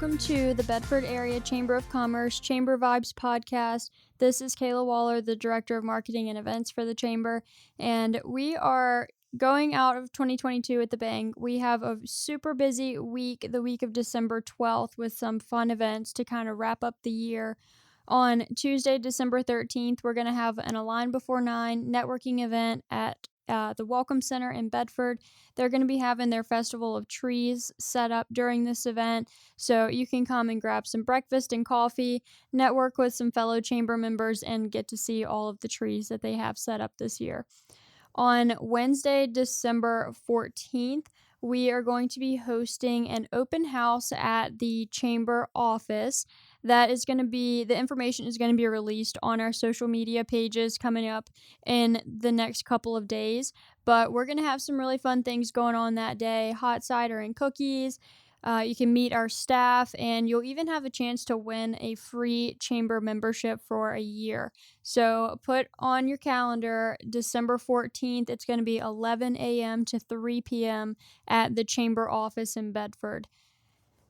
welcome to the Bedford Area Chamber of Commerce Chamber Vibes podcast. This is Kayla Waller, the Director of Marketing and Events for the Chamber, and we are going out of 2022 with the bang. We have a super busy week, the week of December 12th, with some fun events to kind of wrap up the year. On Tuesday, December 13th, we're going to have an Align Before 9 networking event at the Welcome Center in Bedford. They're going to be having their Festival of Trees set up during this event, so you can come and grab some breakfast and coffee, network with some fellow chamber members, and get to see all of the trees that they have set up this year. On Wednesday, December 14th, we are going to be hosting an open house at the chamber office. The information is going to be released on our social media pages coming up in the next couple of days. But we're going to have some really fun things going on that day. Hot cider and cookies. You can meet our staff, and you'll even have a chance to win a free chamber membership for a year. So put on your calendar December 14th. It's going to be 11 a.m. to 3 p.m. at the chamber office in Bedford.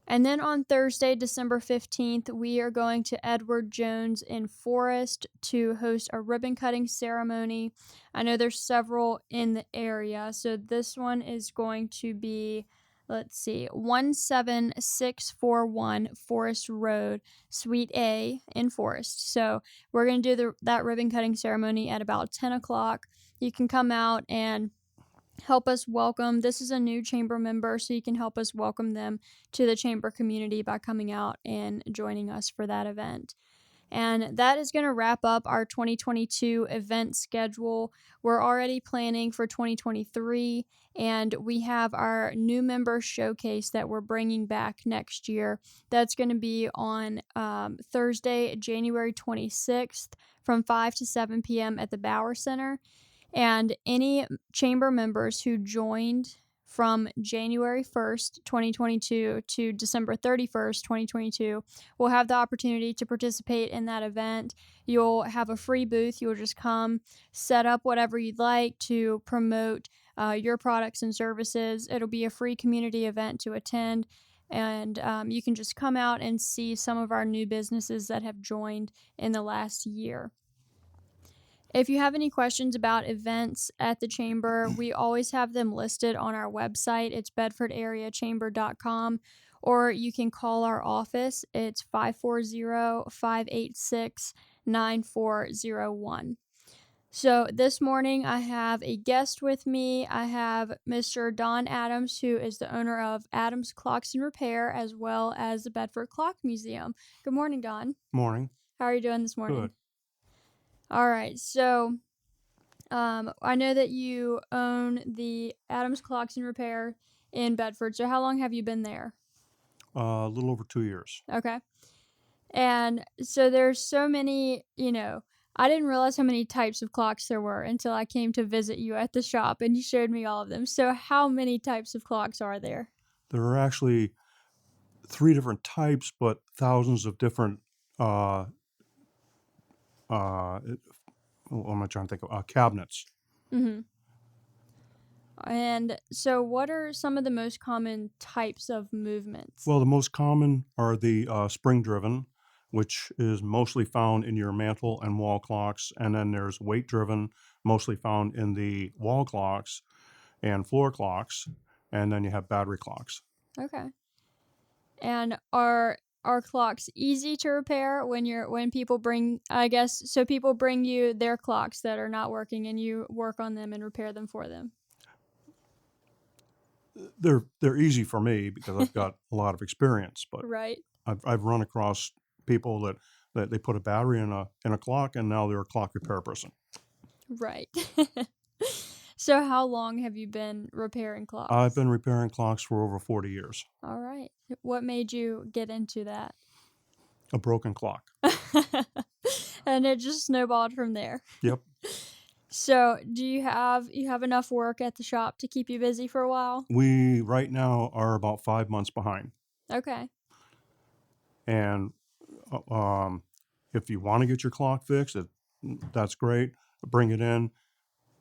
And then on Thursday, December 15th, we are going to Edward Jones in Forest to host a ribbon cutting ceremony. I know there's several in the area, so this one is going to be, 17641 Forest Road, Suite A in Forest. So we're going to do that ribbon cutting ceremony at about 10 o'clock. You can come out and help us welcome. This is a new chamber member, so you can help us welcome them to the chamber community by coming out and joining us for that event. And that is going to wrap up our 2022 event schedule. We're already planning for 2023, and we have our new member showcase that we're bringing back next year. That's going to be on Thursday, January 26th from 5 to 7 p.m. at the Bauer Center. And any chamber members who joined from January 1st, 2022 to December 31st, 2022 will have the opportunity to participate in that event. You'll have a free booth. You'll just come, set up whatever you'd like to promote your products and services. It'll be a free community event to attend, and you can just come out and see some of our new businesses that have joined in the last year. If you have any questions about events at the chamber, we always have them listed on our website. It's bedfordareachamber.com, or you can call our office. It's 540-586-9401. So this morning I have a guest with me. I have Mr. Don Adams, who is the owner of Adams Clocks and Repair, as well as the Bedford Clock Museum. Good morning, Don. Morning. How are you doing this morning? Good. All right, so I know that you own the Adams Clocks and Repair in Bedford. So how long have you been there? A little over 2 years. Okay. And so there's so many, I didn't realize how many types of clocks there were until I came to visit you at the shop and you showed me all of them. So how many types of clocks are there? There are actually 3 different types, but thousands of different what am I trying to think of? Cabinets. Mm-hmm. And so what are some of the most common types of movements? Well, the most common are the spring-driven, which is mostly found in your mantle and wall clocks. And then there's weight-driven, mostly found in the wall clocks and floor clocks. And then you have battery clocks. Okay. And are clocks easy to repair when people bring, people bring you their clocks that are not working and you work on them and repair them for them? They're easy for me because I've got a lot of experience, but Right. I've run across people that they put a battery in a clock and now they're a clock repair person. Right. So how long have you been repairing clocks? I've been repairing clocks for over 40 years. All right. What made you get into that? A broken clock. And it just snowballed from there. Yep. So do you have enough work at the shop to keep you busy for a while? We right now are about 5 months behind. Okay. And if you want to get your clock fixed, that's great. Bring it in.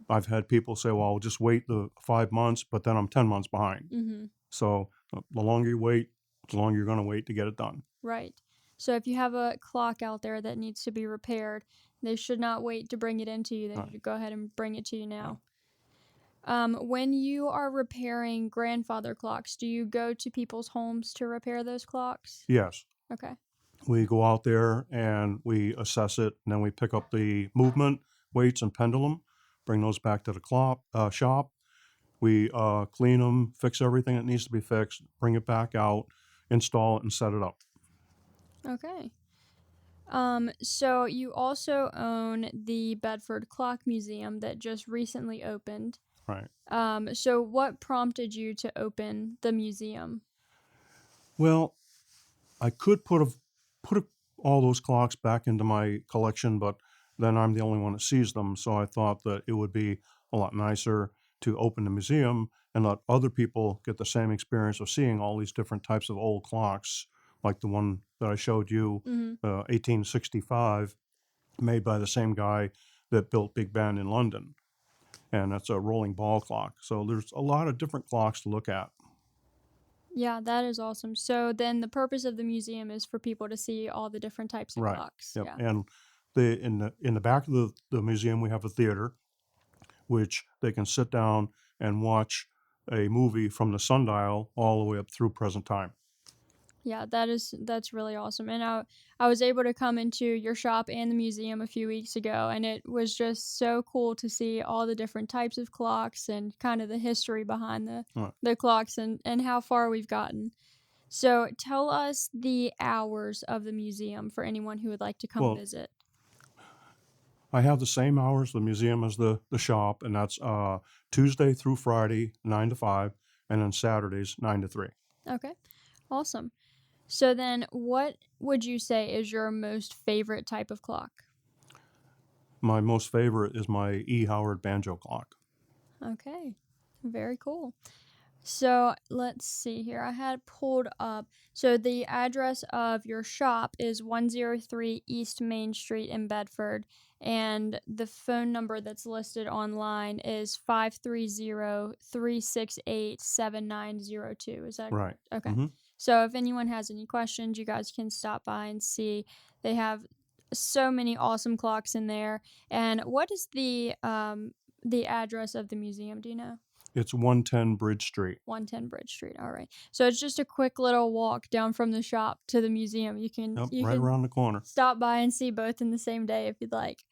I've had people say, well, I'll just wait the 5 months, but then I'm 10 months behind. Mm-hmm. So the longer you wait, as long as you're going to wait to get it done. Right. So if you have a clock out there that needs to be repaired, they should not wait to bring it into you. They Right. should go ahead and bring it to you now. Right. When you are repairing grandfather clocks, do you go to people's homes to repair those clocks? Yes. Okay. We go out there and we assess it, and then we pick up the movement, weights, and pendulum, bring those back to the shop. We clean them, fix everything that needs to be fixed, bring it back out, install it, and set it up. Okay. So you also own the Bedford Clock Museum that just recently opened. Right. So what prompted you to open the museum? Well, I could put all those clocks back into my collection, but then I'm the only one that sees them. So I thought that it would be a lot nicer to open the museum and let other people get the same experience of seeing all these different types of old clocks, like the one that I showed you, Mm-hmm. 1865, made by the same guy that built Big Ben in London. And that's a rolling ball clock. So there's a lot of different clocks to look at. Yeah, that is awesome. So then the purpose of the museum is for people to see all the different types of Right. clocks. Yep. Yeah. And in the back of the museum we have a theater, which they can sit down and watch a movie from the sundial all the way up through present time. Yeah, that's really awesome. And I was able to come into your shop and the museum a few weeks ago, and it was just so cool to see all the different types of clocks and kind of the history behind Right. the clocks and how far we've gotten. So tell us the hours of the museum for anyone who would like to come Well, visit. I have the same hours the museum as the shop, and that's Tuesday through Friday, 9 to 5, and then Saturdays, 9 to 3. Okay, awesome. So then what would you say is your most favorite type of clock? My most favorite is my E. Howard banjo clock. Okay, very cool. So let's see here. I had pulled up. So the address of your shop is 103 East Main Street in Bedford. And the phone number that's listed online is 530-368-7902. Is that Right. correct? Okay. Mm-hmm. So if anyone has any questions, you guys can stop by and see. They have so many awesome clocks in there. And what is the address of the museum? Do you know? It's 110 Bridge Street. 110 Bridge Street. All right. So it's just a quick little walk down from the shop to the museum. You Yep, can right around the corner. stop by and see both in the same day if you'd like.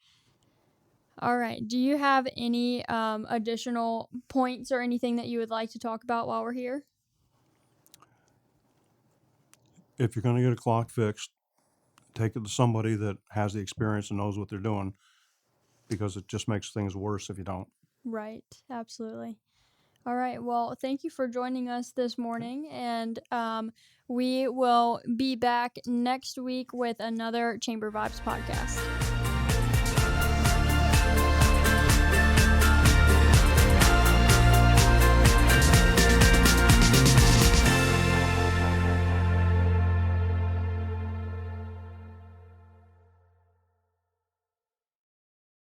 All right. Do you have any additional points or anything that you would like to talk about while we're here? If you're going to get a clock fixed, take it to somebody that has the experience and knows what they're doing, because it just makes things worse if you don't. Right. Absolutely. All right. Well, thank you for joining us this morning, and we will be back next week with another Chamber Vibes podcast.